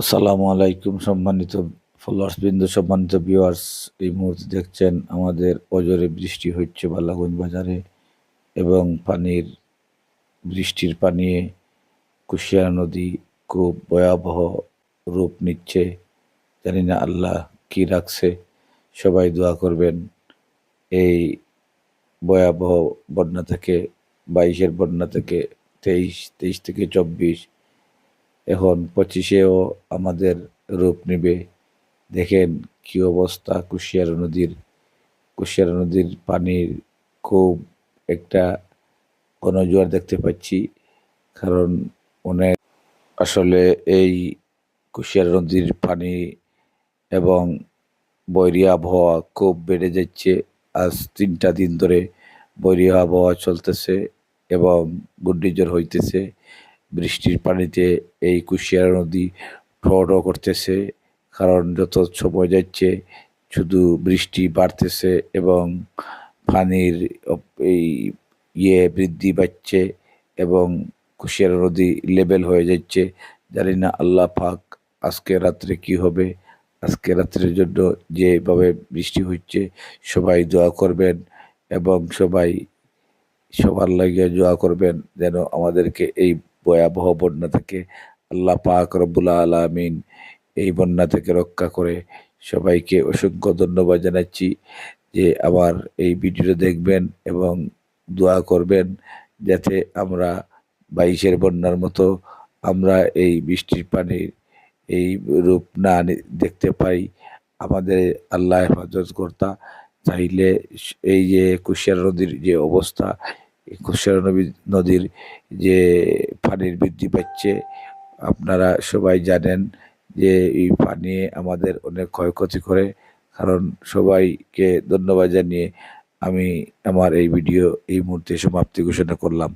আসসালামু আলাইকুম সম্মানিত ফলোয়ার্স বৃন্দ, সম্মানিত ভিউয়ার্স। এই মুহূর্তে দেখছেন আমাদের অজরে বৃষ্টি হচ্ছে বালাগঞ্জ বাজারে এবং বৃষ্টির পানিয়ে কুশিয়ারা নদী খুব ভয়াবহ রূপ নিচ্ছে। জানি না আল্লাহ কি রাখছে, সবাই দোয়া করবেন। এই ভয়াবহ বন্যা থেকে 22-এর বন্যা থেকে 23 থেকে 24, এখন 25-এও আমাদের রূপ নেবে। দেখেন কি অবস্থা কুশিয়ারা নদীর পানির খুব একটা ঘনজোয়ার দেখতে পাচ্ছি। কারণ অনেক আসলে এই কুশিয়ারা নদীর পানি এবং বৈরী আবহাওয়া খুব বেড়ে যাচ্ছে। আজ 3টা দিন ধরে বৈরী আবহাওয়া চলতেছে এবং ঘূর্ণিঝড় হইতেছে। বৃষ্টির পানিতে এই কুশিয়ারা নদী ফ্লডও করতেছে। কারণ যত সময় যাচ্ছে শুধু বৃষ্টি বাড়তেছে এবং পানির এই বৃদ্ধি পাচ্ছে এবং কুশিয়ারা নদী লেভেল হয়ে যাচ্ছে। জানি না আল্লাহ পাক আজকে রাত্রে কি হবে। আজকে রাত্রের জন্য যেভাবে বৃষ্টি হচ্ছে, সবাই দোয়া করবেন এবং সবার লাগে দোয়া করবেন যেন আমাদেরকে এই ভয়াবহ বন্যা থেকে আল্লাহ পাক রব্বুল আলামিন এই বন্যা থেকে রক্ষা করে। সবাইকে অসংখ্য ধন্যবাদ জানাচ্ছি যে আমার এই ভিডিওটা দেখবেন এবং দোয়া করবেন যাতে আমরা 22-এর বন্যার মতো আমরা এই বৃষ্টির পানির এই রূপ না দেখতে পাই। আমাদের আল্লাহ হেফাজত কর্তা চাইলে এই যে কুশিয়ারা নদীর যে অবস্থা, এই কুশিয়ারা নদীর যে পানির বৃদ্ধি পাচ্ছে, আপনারা সবাই জানেন যে এই পানি আমাদের অনেক ক্ষয়ক্ষতি করে। কারণ সবাইকে ধন্যবাদ জানিয়ে আমি আমার এই ভিডিও এই মুহূর্তে সমাপ্তি ঘোষণা করলাম।